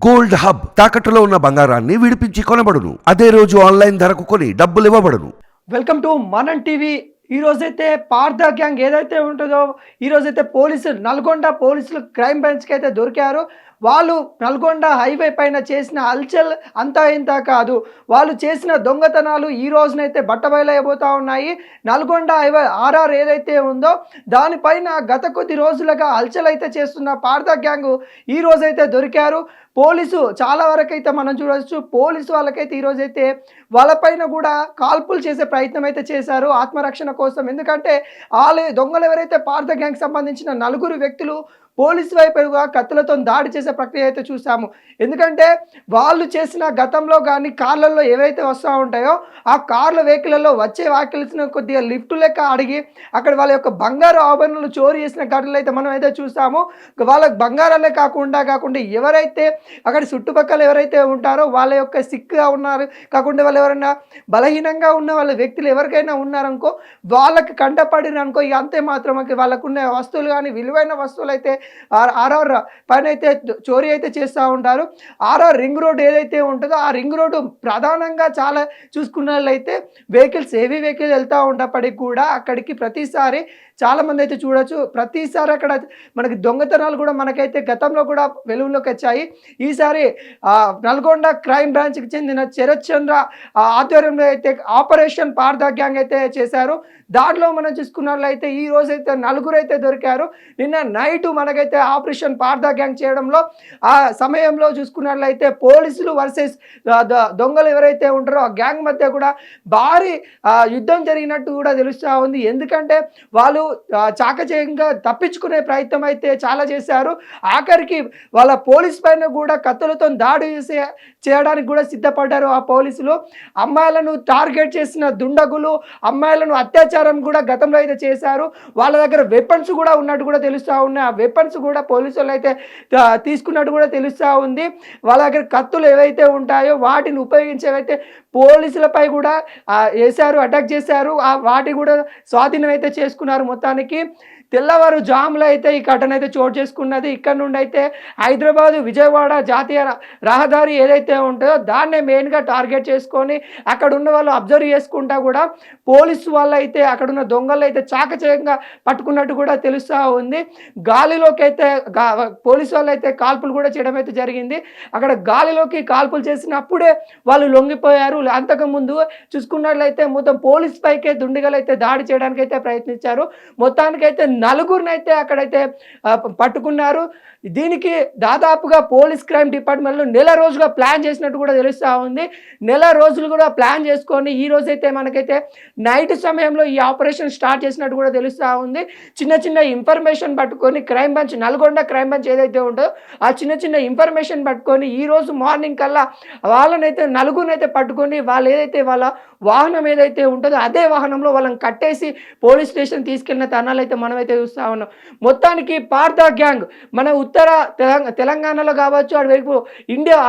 Gold hub తాకట్టులో ఉన్న బంగారాన్ని విడిపించి కొనబడును. అదే రోజు ఆన్లైన్ ధరకు కొని డబ్బులు ఇవ్వబడును. వెల్కమ్ టు మనం టీవీ. ఈరోజైతే పార్థ గ్యాంగ్ ఏదైతే ఉంటుందో ఈరోజైతే నల్గొండ పోలీసులు క్రైమ్ బ్రాంచ్కి అయితే దొరికారు. వాళ్ళు నల్గొండ హైవే పైన చేసిన హల్చల్ అంతా ఇంత కాదు. వాళ్ళు చేసిన దొంగతనాలు ఈ రోజునైతే బట్టబయలైపోతూ ఉన్నాయి. నల్గొండ హైవే ఆర్ఆర్ ఏదైతే ఉందో దానిపైన గత కొద్ది రోజులుగా హల్చల్ అయితే చేస్తున్న పార్థ గ్యాంగ్ ఈ రోజైతే దొరికారు. పోలీసు చాలా వరకైతే మనం చూడవచ్చు. పోలీసు వాళ్ళకైతే ఈరోజైతే వాళ్ళపైన కూడా కాల్పులు చేసే ప్రయత్నం అయితే చేశారు ఆత్మరక్షణ కోసం. ఎందుకంటే దొంగలు ఎవరైతే పార్థ గ్యాంగ్ సంబంధించిన నలుగురు వ్యక్తులు పోలీసు వైపుగా కత్తులతో దాడి చేసే ప్రక్రియ అయితే చూసాము. ఎందుకంటే వాళ్ళు చేసిన గతంలో కానీ కార్లలో ఏవైతే వస్తూ ఉంటాయో ఆ కార్ల వెహికల్లో వచ్చే వెహికల్స్ని కొద్దిగా లిఫ్ట్ లెక్క అడిగి అక్కడ వాళ్ళ యొక్క బంగారు ఆభరణాలు చోరీ చేసిన ఘటనలు అయితే మనం అయితే చూసాము. వాళ్ళకి బంగారాలే కాకుండా ఎవరైతే అక్కడ చుట్టుపక్కల ఎవరైతే ఉంటారో వాళ్ళ యొక్క సిక్గా ఉన్నారు కాకుండా వాళ్ళు ఎవరైనా బలహీనంగా ఉన్న వాళ్ళ వ్యక్తులు ఎవరికైనా ఉన్నారనుకో వాళ్ళకి కంటపడిననుకో ఇక అంతే మాత్రం వాళ్ళకున్న వస్తువులు కానీ విలువైన వస్తువులు అయితే ఆర్ఆర్ పైన అయితే చోరీ అయితే చేస్తూ ఉంటారు. ఆర్ఆర్ రింగ్ రోడ్ ఏదైతే ఉంటుందో ఆ రింగ్ రోడ్డు ప్రధానంగా చాలా చూసుకున్నట్లయితే హెవీ వెహికల్ వెళ్తూ ఉన్నప్పటికీ కూడా అక్కడికి ప్రతిసారి చాలామంది అయితే చూడొచ్చు. ప్రతిసారి అక్కడ మనకి దొంగతనాలు కూడా మనకైతే గతంలో కూడా వెలుగులోకి వచ్చాయి. ఈసారి నల్గొండ క్రైమ్ బ్రాంచ్కి చెందిన శరత్ చంద్ర ఆధ్వర్యంలో అయితే ఆపరేషన్ పార్థ గ్యాంగ్ అయితే చేశారు. దాంట్లో మనం చూసుకున్నట్లయితే ఈ రోజైతే నలుగురు అయితే దొరికారు. నిన్న నైట్ మనకైతే ఆపరేషన్ పార్థ గ్యాంగ్ చేయడంలో ఆ సమయంలో చూసుకున్నట్లయితే పోలీసులు వర్సెస్ దొంగలు ఎవరైతే ఉంటారో ఆ గ్యాంగ్ మధ్య కూడా భారీ యుద్ధం జరిగినట్టు కూడా తెలుస్తూ ఉంది. ఎందుకంటే వాళ్ళు చాకచక్యంగా తప్పించుకునే ప్రయత్నం అయితే చాలా చేశారు. ఆఖరికి వాళ్ళ పోలీస్ పైన కూడా కత్తులతో దాడి చేయడానికి కూడా సిద్ధపడ్డారు ఆ పోలీసులు. అమ్మాయిలను టార్గెట్ చేసిన దుండగులు అమ్మాయిలను అత్యాచారం కూడా గతంలో అయితే చేశారు. వాళ్ళ దగ్గర వెపన్స్ కూడా ఉన్నట్టు కూడా తెలుస్తూ ఉన్నాయి. ఆ వెపన్స్ కూడా పోలీసు వాళ్ళు అయితే తీసుకున్నట్టు కూడా తెలుస్తూ ఉంది. వాళ్ళ దగ్గర కత్తులు ఏవైతే ఉంటాయో వాటిని ఉపయోగించేవైతే పోలీసులపై కూడా వేశారు, అటాక్ చేశారు. వాటి కూడా స్వాధీనం అయితే చేసుకున్నారు. మొత్తానికి తెల్లవారు జాములో అయితే ఈ ఘటన అయితే చోటు చేసుకున్నది. ఇక్కడ నుండి అయితే హైదరాబాదు విజయవాడ జాతీయ రహదారి ఏదైతే ఉంటుందో దాన్నే మెయిన్గా టార్గెట్ చేసుకొని అక్కడ ఉన్న వాళ్ళు అబ్జర్వ్ చేసుకుంటా కూడా పోలీసు వాళ్ళు అయితే అక్కడ ఉన్న దొంగలు అయితే చాకచక్యంగా పట్టుకున్నట్టు కూడా తెలుస్తూ ఉంది. గాలిలోకి అయితే పోలీసు వాళ్ళు అయితే కాల్పులు కూడా చేయడం అయితే జరిగింది. అక్కడ గాలిలోకి కాల్పులు చేసినప్పుడే వాళ్ళు లొంగిపోయారు. అంతకుముందు చూసుకున్నట్లయితే మొత్తం పోలీస్ పైకే దుండిగలు అయితే దాడి చేయడానికి అయితే ప్రయత్నించారు. మొత్తానికైతే నలుగురిని అయితే అక్కడైతే పట్టుకున్నారు. దీనికి దాదాపుగా పోలీస్ క్రైమ్ డిపార్ట్మెంట్లో నెల రోజుగా ప్లాన్ చేసినట్టు కూడా తెలుస్తూ ఉంది. నెల రోజులు కూడా ప్లాన్ చేసుకొని ఈ రోజైతే మనకైతే నైట్ సమయంలో ఈ ఆపరేషన్ స్టార్ట్ చేసినట్టు కూడా తెలుస్తూ ఉంది. చిన్న ఇన్ఫర్మేషన్ పట్టుకొని crime branch Nalgonda crime branch ఏదైతే ఉంటుందో ఆ చిన్న ఇన్ఫర్మేషన్ పట్టుకొని ఈరోజు మార్నింగ్ కల్లా వాళ్ళనైతే నలుగురినైతే పట్టుకొని వాళ్ళు ఏదైతే వాళ్ళ వాహనం ఏదైతే ఉంటుందో అదే వాహనంలో వాళ్ళని కట్టేసి పోలీస్ స్టేషన్ తీసుకెళ్ళిన తరుణాలు అయితే మనమైతే చూస్తూ ఉన్నాం. మొత్తానికి పార్థ గ్యాంగ్ మన ఉత్తర తెలంగాణలో కావచ్చు అటువైపు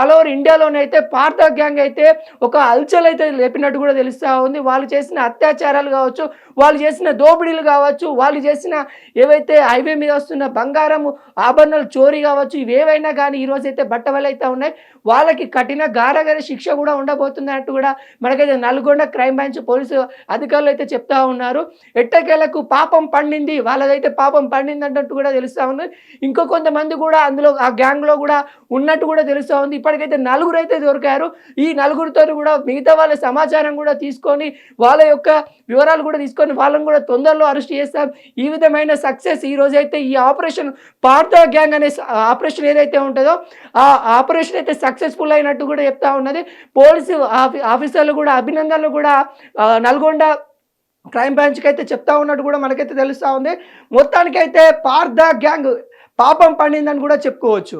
ఆల్ ఓవర్ ఇండియాలోనైతే పార్థ గ్యాంగ్ అయితే ఒక హల్చల్ అయితే లేపినట్టు కూడా తెలుస్తూ ఉంది. వాళ్ళు చేసిన అత్యాచారాలు కావచ్చు, వాళ్ళు చేసిన దోపిడీలు కావచ్చు, వాళ్ళు చేసిన ఏవైతే హైవే మీద వస్తున్న బంగారము ఆభరణాలు చోరీ కావచ్చు, ఇవేవైనా కానీ ఈరోజైతే బట్టవలైతే ఉన్నాయి. వాళ్ళకి కఠిన గారగారి శిక్ష కూడా ఉండబోతున్నట్టు కూడా మనకైతే నల్గొండ క్రైమ్ బ్రాంచ్ పోలీసు అధికారులు అయితే చెప్తా ఉన్నారు. ఎట్టకేలకు పాపం పండింది, వాళ్ళదైతే పాపం పండింది అన్నట్టు కూడా తెలుస్తూ ఉంది. ఇంకో కొంతమంది కూడా అందులో ఆ గ్యాంగ్లో కూడా ఉన్నట్టు కూడా తెలుస్తూ ఉంది. ఇప్పటికైతే నలుగురు అయితే దొరికారు. ఈ నలుగురితో కూడా మిగతా వాళ్ళ సమాచారం కూడా తీసుకొని వాళ్ళ యొక్క వివరాలు కూడా తీసుకొని వాళ్ళని కూడా తొందరలో అరెస్ట్ చేస్తాం. ఈ విధమైన సక్సెస్ ఈ రోజైతే ఈ ఆపరేషన్ పార్థ గ్యాంగ్ అనే ఆపరేషన్ ఏదైతే ఉంటుందో ఆ ఆపరేషన్ అయితే సక్సెస్ఫుల్ అయినట్టు కూడా చెప్తా ఉన్నది. పోలీసు ఆఫీసర్లు కూడా అభినందనలు కూడా నల్గొండ క్రైమ్ బ్రాంచ్కి అయితే చెప్తా ఉన్నట్టు కూడా మనకైతే తెలుస్తూ ఉంది. మొత్తానికైతే పార్థ గ్యాంగ్ పాపం పండిందని కూడా చెప్పుకోవచ్చు.